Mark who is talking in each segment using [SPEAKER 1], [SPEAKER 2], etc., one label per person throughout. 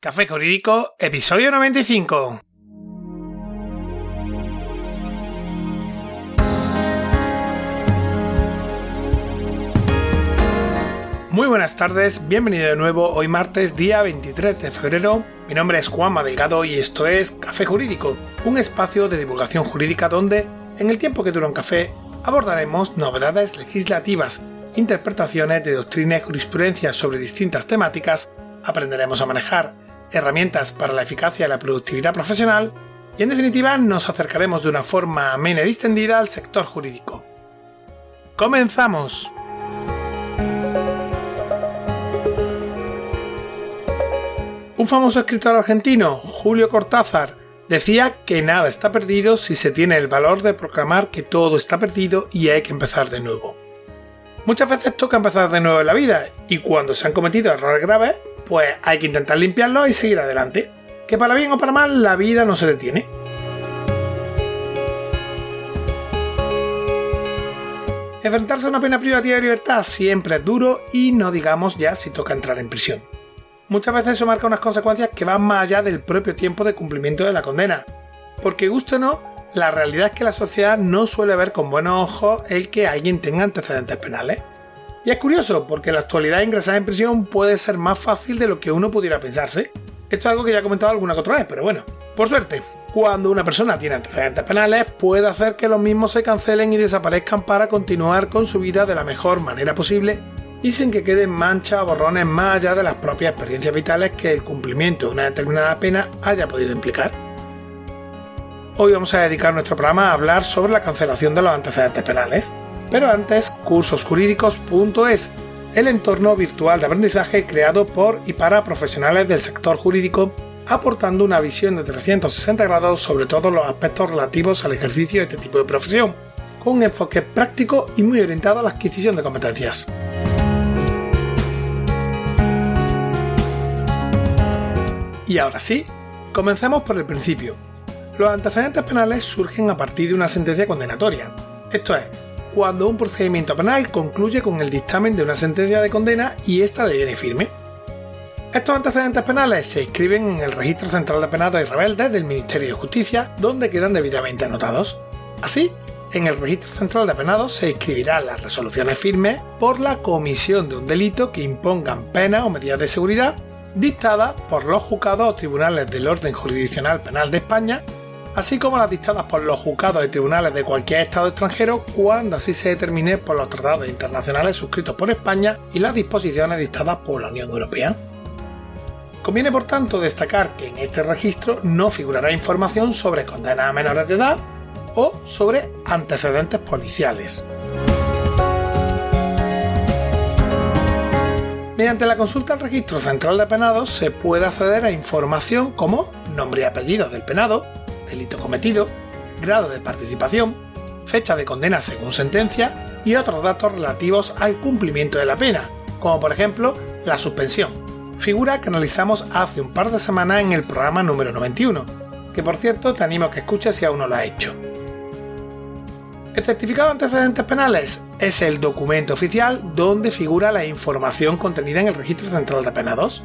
[SPEAKER 1] Café Jurídico, episodio 95. Muy buenas tardes, bienvenido de nuevo hoy martes, día 23 de febrero. Mi nombre es Juanma Delgado y esto es Café Jurídico, un espacio de divulgación jurídica donde, en el tiempo que dura un café, abordaremos novedades legislativas, interpretaciones de doctrina y jurisprudencia sobre distintas temáticas, aprenderemos a manejar herramientas para la eficacia y la productividad profesional y, en definitiva, nos acercaremos de una forma amena y distendida al sector jurídico. ¡Comenzamos! Un famoso escritor argentino, Julio Cortázar, decía que nada está perdido si se tiene el valor de proclamar que todo está perdido y hay que empezar de nuevo. Muchas veces toca empezar de nuevo en la vida y cuando se han cometido errores graves, pues hay que intentar limpiarlos y seguir adelante. Que para bien o para mal la vida no se detiene. Enfrentarse a una pena privativa de libertad siempre es duro y no digamos ya si toca entrar en prisión. Muchas veces eso marca unas consecuencias que van más allá del propio tiempo de cumplimiento de la condena. Porque guste o no, la realidad es que la sociedad no suele ver con buenos ojos el que alguien tenga antecedentes penales. Y es curioso, porque en la actualidad ingresar en prisión puede ser más fácil de lo que uno pudiera pensarse. Esto es algo que ya he comentado alguna que otra vez, pero bueno. Por suerte, cuando una persona tiene antecedentes penales, puede hacer que los mismos se cancelen y desaparezcan para continuar con su vida de la mejor manera posible y sin que queden manchas o borrones más allá de las propias experiencias vitales que el cumplimiento de una determinada pena haya podido implicar. Hoy vamos a dedicar nuestro programa a hablar sobre la cancelación de los antecedentes penales. Pero antes, cursosjurídicos.es, el entorno virtual de aprendizaje creado por y para profesionales del sector jurídico, aportando una visión de 360 grados sobre todos los aspectos relativos al ejercicio de este tipo de profesión, con un enfoque práctico y muy orientado a la adquisición de competencias. Y ahora sí, comencemos por el principio. Los antecedentes penales surgen a partir de una sentencia condenatoria, esto es, cuando un procedimiento penal concluye con el dictamen de una sentencia de condena y ésta deviene firme. Estos antecedentes penales se inscriben en el Registro Central de Penados y Rebeldes del Ministerio de Justicia, donde quedan debidamente anotados. Así, en el Registro Central de Penados se inscribirán las resoluciones firmes por la comisión de un delito que impongan penas o medidas de seguridad dictadas por los juzgados o tribunales del orden jurisdiccional penal de España, así como las dictadas por los juzgados y tribunales de cualquier estado extranjero cuando así se determine por los tratados internacionales suscritos por España y las disposiciones dictadas por la Unión Europea. Conviene por tanto destacar que en este registro no figurará información sobre condenas a menores de edad o sobre antecedentes policiales. Mediante la consulta al Registro Central de Penados se puede acceder a información como nombre y apellido del penado, delito cometido, grado de participación, fecha de condena según sentencia y otros datos relativos al cumplimiento de la pena, como por ejemplo la suspensión, figura que analizamos hace un par de semanas en el programa número 91, que por cierto te animo a que escuches si aún no lo has hecho. El certificado de antecedentes penales es el documento oficial donde figura la información contenida en el Registro Central de Penados.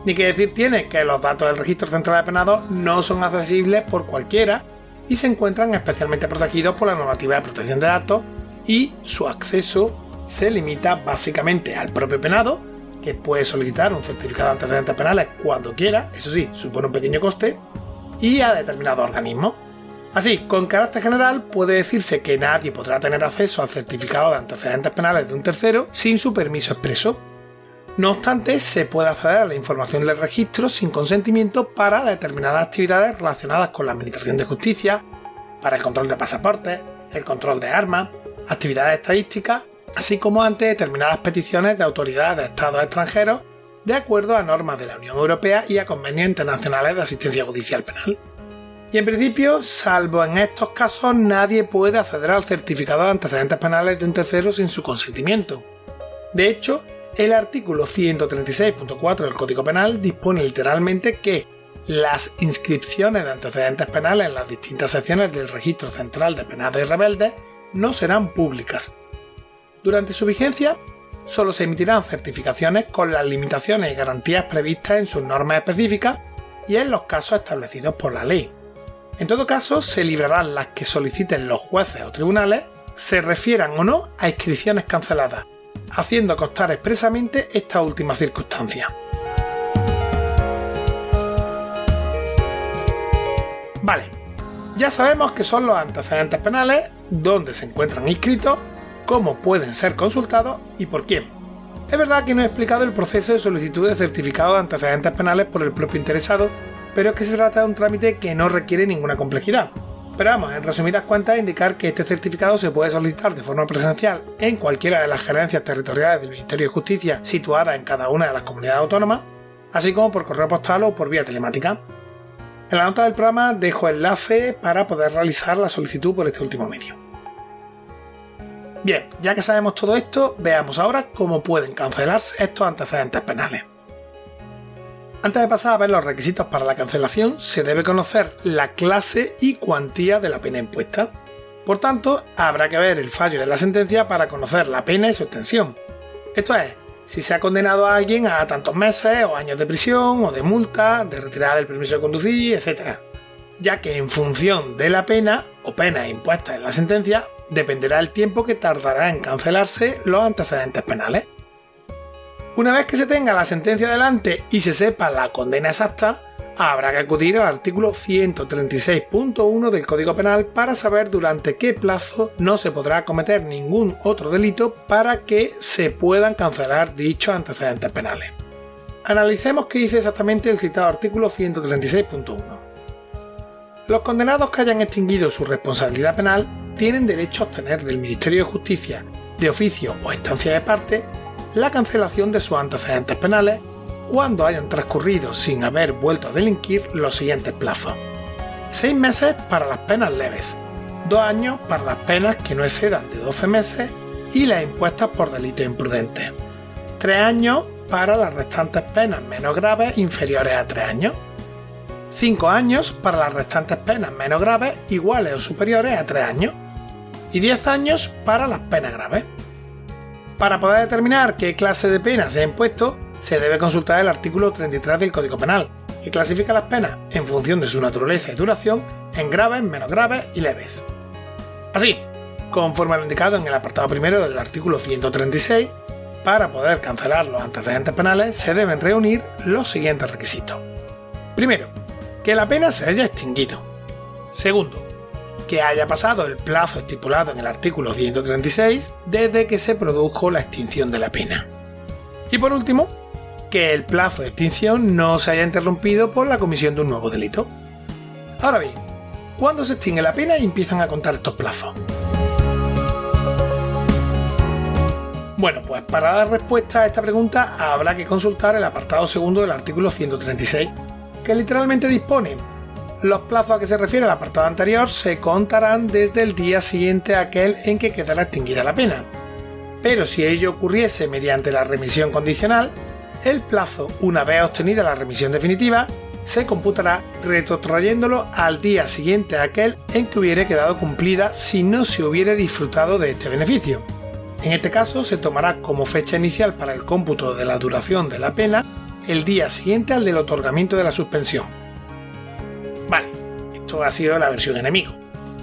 [SPEAKER 1] Ni que decir tiene que los datos del Registro Central de Penados no son accesibles por cualquiera y se encuentran especialmente protegidos por la normativa de protección de datos y su acceso se limita básicamente al propio penado, que puede solicitar un certificado de antecedentes penales cuando quiera, eso sí, supone un pequeño coste, y a determinados organismos. Así, con carácter general, puede decirse que nadie podrá tener acceso al certificado de antecedentes penales de un tercero sin su permiso expreso. No obstante, se puede acceder a la información del registro sin consentimiento para determinadas actividades relacionadas con la Administración de Justicia, para el control de pasaportes, el control de armas, actividades estadísticas, así como ante determinadas peticiones de autoridades de estados extranjeros de acuerdo a normas de la Unión Europea y a convenios internacionales de asistencia judicial penal. Y en principio, salvo en estos casos, nadie puede acceder al certificado de antecedentes penales de un tercero sin su consentimiento. De hecho, el artículo 136.4 del Código Penal dispone literalmente que las inscripciones de antecedentes penales en las distintas secciones del Registro Central de Penados y Rebeldes no serán públicas. Durante su vigencia, solo se emitirán certificaciones con las limitaciones y garantías previstas en sus normas específicas y en los casos establecidos por la ley. En todo caso, se librarán las que soliciten los jueces o tribunales, se refieran o no a inscripciones canceladas, haciendo constar expresamente esta última circunstancia. Vale, ya sabemos qué son los antecedentes penales, dónde se encuentran inscritos, cómo pueden ser consultados y por quién. Es verdad que no he explicado el proceso de solicitud de certificado de antecedentes penales por el propio interesado, pero es que se trata de un trámite que no requiere ninguna complejidad. Pero vamos, en resumidas cuentas, indicar que este certificado se puede solicitar de forma presencial en cualquiera de las gerencias territoriales del Ministerio de Justicia situadas en cada una de las comunidades autónomas, así como por correo postal o por vía telemática. En la nota del programa dejo enlace para poder realizar la solicitud por este último medio. Bien, ya que sabemos todo esto, veamos ahora cómo pueden cancelarse estos antecedentes penales. Antes de pasar a ver los requisitos para la cancelación, se debe conocer la clase y cuantía de la pena impuesta. Por tanto, habrá que ver el fallo de la sentencia para conocer la pena y su extensión. Esto es, si se ha condenado a alguien a tantos meses o años de prisión o de multa, de retirada del permiso de conducir, etc. Ya que en función de la pena o penas impuestas en la sentencia, dependerá el tiempo que tardará en cancelarse los antecedentes penales. Una vez que se tenga la sentencia delante y se sepa la condena exacta, habrá que acudir al artículo 136.1 del Código Penal para saber durante qué plazo no se podrá cometer ningún otro delito para que se puedan cancelar dichos antecedentes penales. Analicemos qué dice exactamente el citado artículo 136.1. Los condenados que hayan extinguido su responsabilidad penal tienen derecho a obtener del Ministerio de Justicia, de oficio o estancia de parte, la cancelación de sus antecedentes penales cuando hayan transcurrido sin haber vuelto a delinquir los siguientes plazos: 6 meses para las penas leves, 2 años para las penas que no excedan de 12 meses y las impuestas por delitos imprudentes, 3 años para las restantes penas menos graves inferiores a 3 años, 5 años para las restantes penas menos graves iguales o superiores a 3 años y 10 años para las penas graves. Para poder determinar qué clase de pena se ha impuesto, se debe consultar el artículo 33 del Código Penal, que clasifica las penas en función de su naturaleza y duración en graves, menos graves y leves. Así, conforme a lo indicado en el apartado primero del artículo 136, para poder cancelar los antecedentes penales se deben reunir los siguientes requisitos. Primero, que la pena se haya extinguido. Segundo, que haya pasado el plazo estipulado en el artículo 136 desde que se produjo la extinción de la pena. Y por último, que el plazo de extinción no se haya interrumpido por la comisión de un nuevo delito. Ahora bien, ¿cuándo se extingue la pena y empiezan a contar estos plazos? Bueno, pues para dar respuesta a esta pregunta habrá que consultar el apartado segundo del artículo 136, que literalmente dispone: los plazos a que se refiere el apartado anterior se contarán desde el día siguiente a aquel en que quedará extinguida la pena. Pero si ello ocurriese mediante la remisión condicional, el plazo, una vez obtenida la remisión definitiva, se computará retrotrayéndolo al día siguiente a aquel en que hubiere quedado cumplida si no se hubiere disfrutado de este beneficio. En este caso se tomará como fecha inicial para el cómputo de la duración de la pena el día siguiente al del otorgamiento de la suspensión. Vale, esto ha sido la versión enemigo.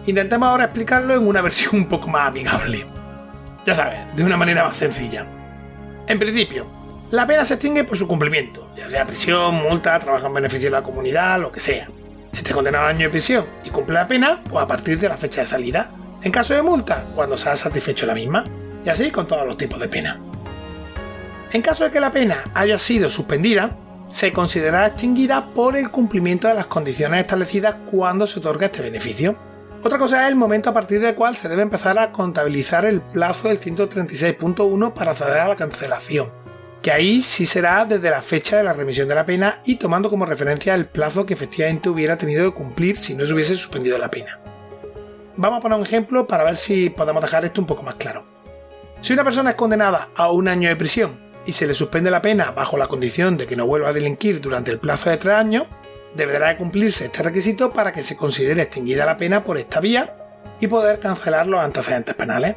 [SPEAKER 1] Intentemos ahora explicarlo en una versión un poco más amigable. Ya sabes, de una manera más sencilla. En principio, la pena se extingue por su cumplimiento, ya sea prisión, multa, trabajo en beneficio de la comunidad, lo que sea. Si te condenan a un año de prisión y cumple la pena, pues a partir de la fecha de salida. En caso de multa, cuando se ha satisfecho la misma. Y así con todos los tipos de pena. En caso de que la pena haya sido suspendida, se considerará extinguida por el cumplimiento de las condiciones establecidas cuando se otorga este beneficio. Otra cosa es el momento a partir del cual se debe empezar a contabilizar el plazo del 136.1 para acceder a la cancelación, que ahí sí será desde la fecha de la remisión de la pena y tomando como referencia el plazo que efectivamente hubiera tenido que cumplir si no se hubiese suspendido la pena. Vamos a poner un ejemplo para ver si podemos dejar esto un poco más claro. Si una persona es condenada a 1 año de prisión y se le suspende la pena bajo la condición de que no vuelva a delinquir durante el plazo de 3 años, deberá cumplirse este requisito para que se considere extinguida la pena por esta vía y poder cancelar los antecedentes penales.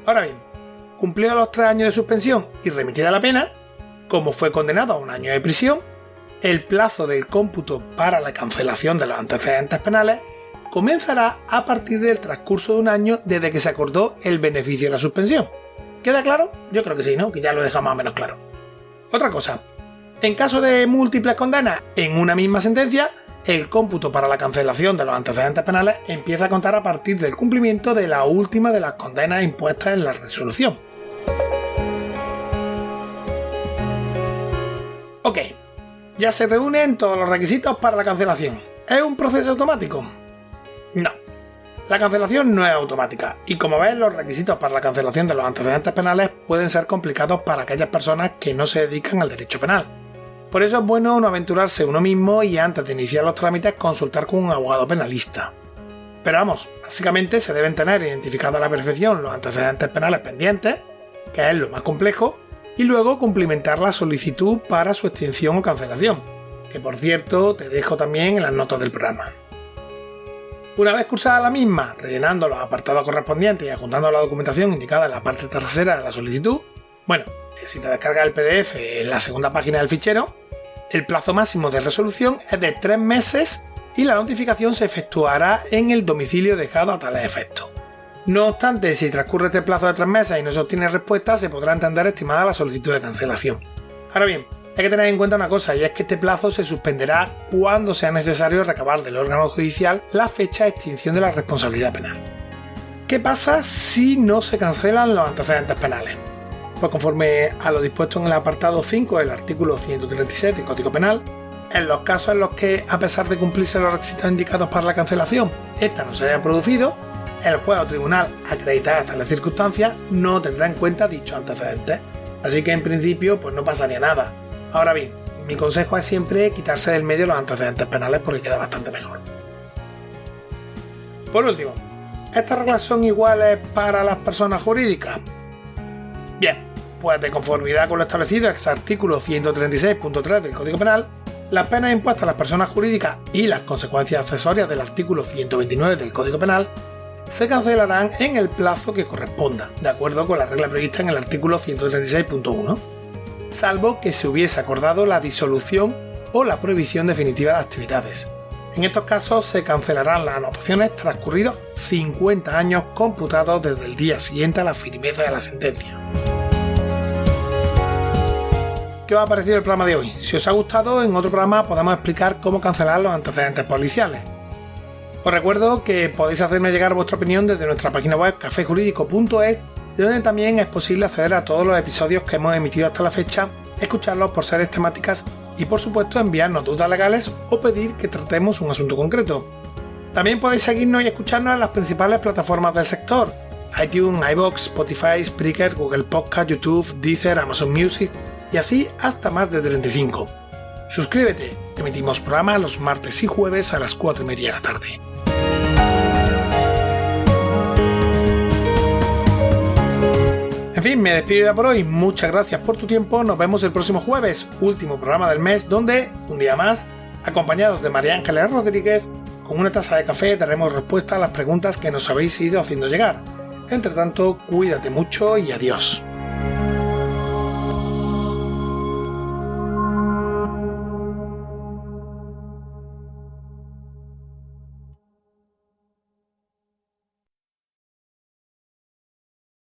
[SPEAKER 1] Ahora bien, cumplido los 3 años de suspensión y remitida la pena, como fue condenado a 1 año de prisión, el plazo del cómputo para la cancelación de los antecedentes penales comenzará a partir del transcurso de 1 año desde que se acordó el beneficio de la suspensión. ¿Queda claro? Yo creo que sí, ¿no? Que ya lo deja más o menos claro. Otra cosa, en caso de múltiples condenas en una misma sentencia, el cómputo para la cancelación de los antecedentes penales empieza a contar a partir del cumplimiento de la última de las condenas impuestas en la resolución. Ok, ya se reúnen todos los requisitos para la cancelación. ¿Es un proceso automático? No. La cancelación no es automática y, como ves, los requisitos para la cancelación de los antecedentes penales pueden ser complicados para aquellas personas que no se dedican al derecho penal. Por eso es bueno no aventurarse uno mismo y antes de iniciar los trámites consultar con un abogado penalista. Pero vamos, básicamente se deben tener identificados a la perfección los antecedentes penales pendientes, que es lo más complejo, y luego cumplimentar la solicitud para su extinción o cancelación, que por cierto te dejo también en las notas del programa. Una vez cursada la misma, rellenando los apartados correspondientes y adjuntando la documentación indicada en la parte trasera de la solicitud, bueno, si te descargas el PDF en la segunda página del fichero, el plazo máximo de resolución es de 3 meses y la notificación se efectuará en el domicilio dejado a tales efectos. No obstante, si transcurre este plazo de 3 meses y no se obtiene respuesta, se podrá entender estimada la solicitud de cancelación. Ahora bien, hay que tener en cuenta una cosa, y es que este plazo se suspenderá cuando sea necesario recabar del órgano judicial la fecha de extinción de la responsabilidad penal. ¿Qué pasa si no se cancelan los antecedentes penales? Pues conforme a lo dispuesto en el apartado 5 del artículo 136 del Código Penal, en los casos en los que, a pesar de cumplirse los requisitos indicados para la cancelación, esta no se haya producido, el juez o tribunal acreditado hasta las circunstancias no tendrá en cuenta dichos antecedentes. Así que en principio pues no pasaría nada. Ahora bien, mi consejo es siempre quitarse del medio los antecedentes penales porque queda bastante mejor. Por último, ¿estas reglas son iguales para las personas jurídicas? Bien, pues de conformidad con lo establecido en el artículo 136.3 del Código Penal, las penas impuestas a las personas jurídicas y las consecuencias accesorias del artículo 129 del Código Penal se cancelarán en el plazo que corresponda, de acuerdo con la regla prevista en el artículo 136.1, salvo que se hubiese acordado la disolución o la prohibición definitiva de actividades. En estos casos se cancelarán las anotaciones transcurridos 50 años computados desde el día siguiente a la firmeza de la sentencia. ¿Qué os ha parecido el programa de hoy? Si os ha gustado, en otro programa podemos explicar cómo cancelar los antecedentes policiales. Os recuerdo que podéis hacerme llegar vuestra opinión desde nuestra página web cafejurídico.es, de donde también es posible acceder a todos los episodios que hemos emitido hasta la fecha, escucharlos por series temáticas y por supuesto enviarnos dudas legales o pedir que tratemos un asunto concreto. También podéis seguirnos y escucharnos en las principales plataformas del sector: iTunes, iVoox, Spotify, Spreaker, Google Podcast, YouTube, Deezer, Amazon Music y así hasta más de 35. Suscríbete, emitimos programa los martes y jueves a las 4:30 de la tarde. En fin, me despido ya por hoy, muchas gracias por tu tiempo, nos vemos el próximo jueves, último programa del mes, donde, un día más, acompañados de María Ángeles Rodríguez, con una taza de café daremos respuesta a las preguntas que nos habéis ido haciendo llegar. Entre tanto, cuídate mucho y adiós.